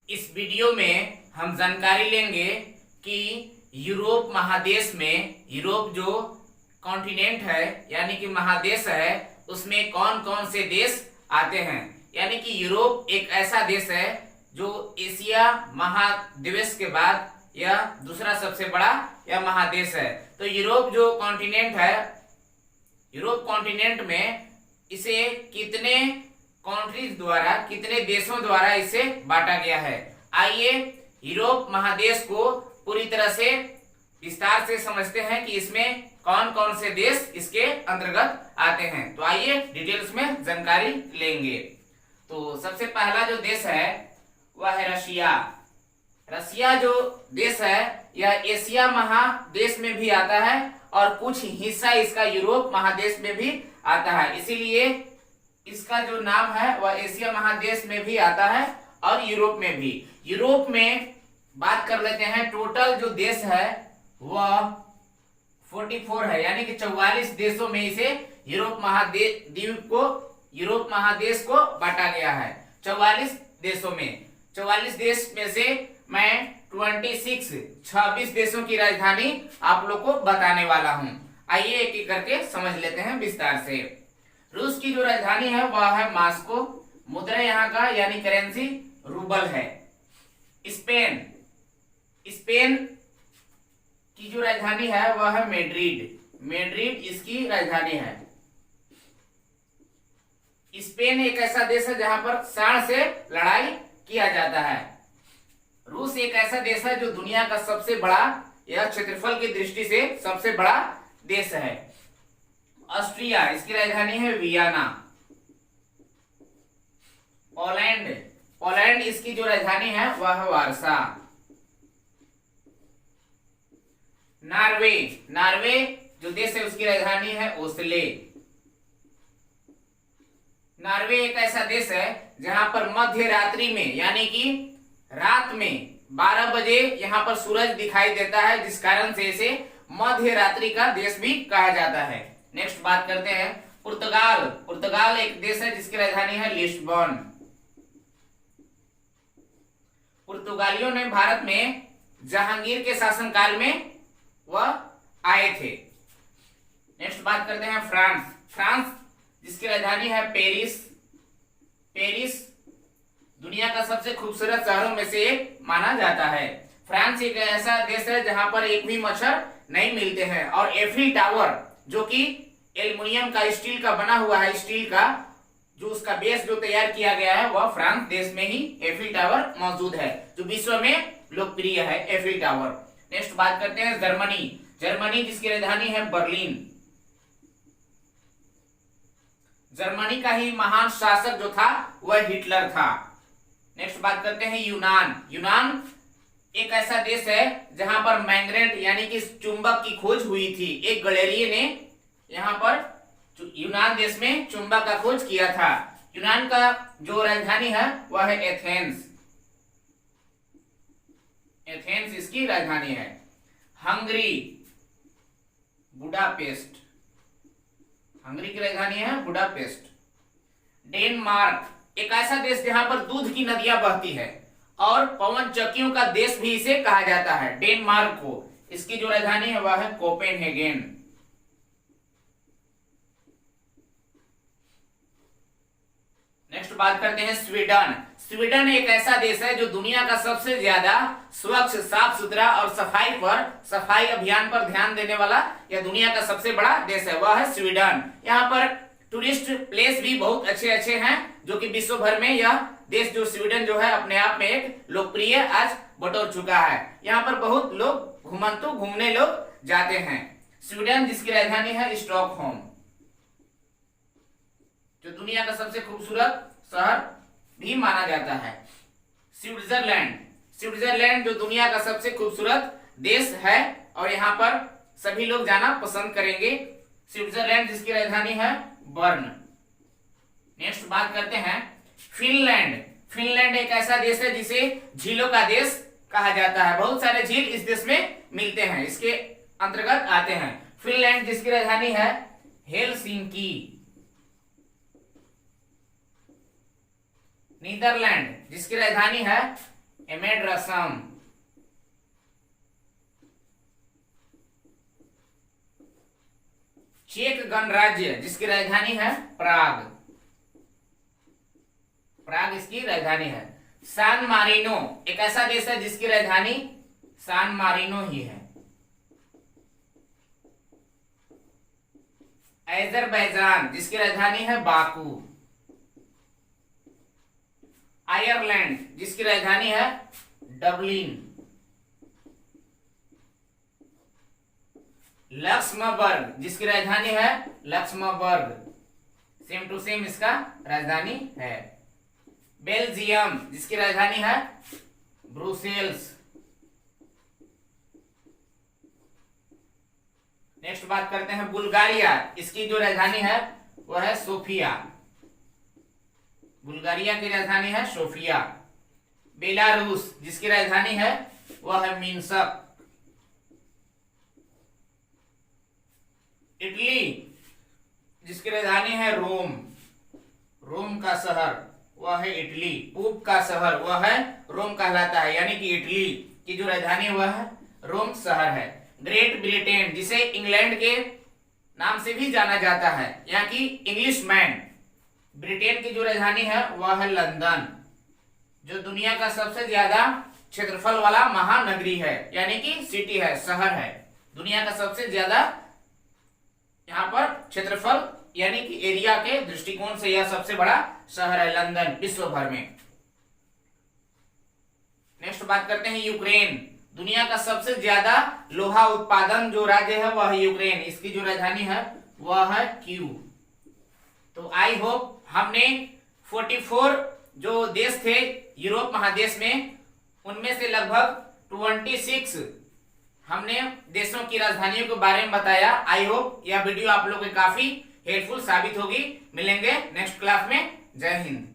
इस वीडियो में हम जानकारी लेंगे कि यूरोप महादेश में यूरोप जो कॉन्टिनेंट है यानी कि महादेश है उसमें कौन कौन से देश आते हैं। यानी कि यूरोप एक ऐसा देश है जो एशिया महाद्वीप के बाद यह दूसरा सबसे बड़ा यह महादेश है। तो यूरोप जो कॉन्टिनेंट है, यूरोप कॉन्टिनेंट में इसे कितने कंट्रीज द्वारा, कितने देशों द्वारा इसे बांटा गया है। आइए यूरोप महादेश को पूरी तरह से विस्तार से समझते हैं कि इसमें कौन कौन से देश इसके अंतर्गत आते हैं। तो आइए डिटेल्स में जानकारी लेंगे। तो सबसे पहला जो देश है वह है रशिया। रशिया जो देश है यह एशिया महादेश में भी आता है और कुछ हिस्सा इसका यूरोप महादेश में भी आता है, इसीलिए इसका जो नाम है वह एशिया महादेश में भी आता है और यूरोप में भी। यूरोप में बात कर लेते हैं, टोटल जो देश है वह 44 है, यानी कि 44 देशों में इसे यूरोप महादेश को बांटा गया है। 44 देशों में, 44 देश में से मैं 26 देशों की राजधानी आप लोग को बताने वाला हूं। आइए एक एक करके समझ लेते हैं विस्तार से। रूस की जो राजधानी है वह है मॉस्को। मुद्रा यहाँ का यानी करेंसी रूबल है। स्पेन की जो राजधानी है वह है मैड्रिड इसकी राजधानी है। स्पेन एक ऐसा देश है जहां पर सांड से लड़ाई किया जाता है। रूस एक ऐसा देश है जो दुनिया का सबसे बड़ा, यह क्षेत्रफल की दृष्टि से सबसे बड़ा देश है। ऑस्ट्रिया इसकी राजधानी है वियना। पोलैंड इसकी जो राजधानी है वह है वार्सा। नॉर्वे जो देश है उसकी राजधानी है ओस्ले। नॉर्वे एक ऐसा देश है जहां पर मध्य रात्रि में यानी कि रात में 12 बजे यहां पर सूरज दिखाई देता है, जिस कारण से इसे मध्य रात्रि का देश भी कहा जाता है। नेक्स्ट बात करते हैं पुर्तगाल एक देश है जिसकी राजधानी है लिस्बन। पुर्तगालियों ने भारत में जहांगीर के शासनकाल में वह आए थे। नेक्स्ट बात करते हैं फ्रांस जिसकी राजधानी है पेरिस दुनिया का सबसे खूबसूरत शहरों में से एक माना जाता है। फ्रांस एक ऐसा देश है जहां पर एक भी मच्छर नहीं मिलते हैं और एफिल टावर जो कि एल्युमिनियम का, स्टील का बना हुआ है, स्टील का जो उसका बेस जो तैयार किया गया है वह फ्रांस देश में ही एफिल टावर मौजूद है, जो विश्व में लोकप्रिय है एफिल टावर। नेक्स्ट बात करते हैं जर्मनी जिसकी राजधानी है बर्लिन। जर्मनी का ही महान शासक जो था वह हिटलर था। नेक्स्ट बात करते हैं यूनान एक ऐसा देश है जहां पर मैग्नेट यानी कि चुंबक की खोज हुई थी। एक गैलीलियो ने यहां पर यूनान देश में चुंबक का खोज किया था। यूनान का जो राजधानी है वह है एथेंस इसकी राजधानी है। हंगरी की राजधानी है बुडापेस्ट। डेनमार्क एक ऐसा देश जहां पर दूध की नदियां बहती है और पवन चक्कियों का देश भी इसे कहा जाता है, डेनमार्क को। इसकी जो राजधानी है वह है कोपेनहेगन। नेक्स्ट बात करते हैं स्वीडन एक ऐसा देश है जो दुनिया का सबसे ज्यादा स्वच्छ, साफ सुथरा और सफाई अभियान पर ध्यान देने वाला यह दुनिया का सबसे बड़ा देश है, वह है स्वीडन। यहाँ पर टूरिस्ट प्लेस भी बहुत अच्छे हैं जो कि विश्व भर में यह देश जो स्वीडन जो है अपने आप में एक लोकप्रिय आज बटोर चुका है। यहाँ पर बहुत लोग घूमने लोग जाते हैं। स्वीडन जिसकी राजधानी है स्टॉकहोम, जो दुनिया का सबसे खूबसूरत शहर भी माना जाता है। स्विट्जरलैंड जो दुनिया का सबसे खूबसूरत देश है और यहाँ पर सभी लोग जाना पसंद करेंगे। स्विट्जरलैंड जिसकी राजधानी है बर्न। नेक्स्ट बात करते हैं फिनलैंड एक ऐसा देश है जिसे झीलों का देश कहा जाता है। बहुत सारे झील इस देश में मिलते हैं, इसके अंतर्गत आते हैं। फिनलैंड जिसकी राजधानी है हेलसिंकी। नीदरलैंड जिसकी राजधानी है एमेड रसम। चेक गणराज्य जिसकी राजधानी है प्राग। प्राग इसकी राजधानी है। सान मारिनो एक ऐसा देश है जिसकी राजधानी सान मारिनो ही है। अजरबैजान जिसकी राजधानी है बाकू। आयरलैंड जिसकी राजधानी है डबलिन। लक्समबर्ग जिसकी राजधानी है लक्समबर्ग, सेम टू सेम इसका राजधानी है। बेल्जियम जिसकी राजधानी है ब्रुसेल्स। नेक्स्ट बात करते हैं बुल्गारिया, इसकी जो राजधानी है वह है सोफिया। बुल्गारिया की राजधानी है सोफिया। बेलारूस जिसकी राजधानी है वह है मिन्स्क। इटली जिसकी राजधानी है रोम। रोम का शहर वह है इटली। पूर्व का शहर वह है रोम कहलाता है, यानी कि इटली की जो राजधानी वह है रोम शहर है। ग्रेट ब्रिटेन जिसे इंग्लैंड के नाम से भी जाना जाता है, यहाँ की इंग्लिश मैन। ब्रिटेन की जो राजधानी है वह है लंदन, जो दुनिया का सबसे ज्यादा क्षेत्रफल वाला महानगरी है, यानी कि सिटी है, शहर है। दुनिया का सबसे ज्यादा यहाँ पर क्षेत्रफल यानी कि एरिया के दृष्टिकोण से यह सबसे बड़ा शहर है लंदन, विश्व भर में। नेक्स्ट बात करते हैं यूक्रेन। दुनिया का सबसे ज्यादा लोहा उत्पादन जो राज्य है वह है यूक्रेन। इसकी जो राजधानी है वह है कीव। तो आई होप हमने 44 जो देश थे यूरोप महादेश में, उनमें से लगभग 26 हमने देशों की राजधानियों के बारे में बताया। आई होप यह वीडियो आप लोगों को काफी हेल्पफुल साबित होगी। मिलेंगे नेक्स्ट क्लास में। जय हिंद।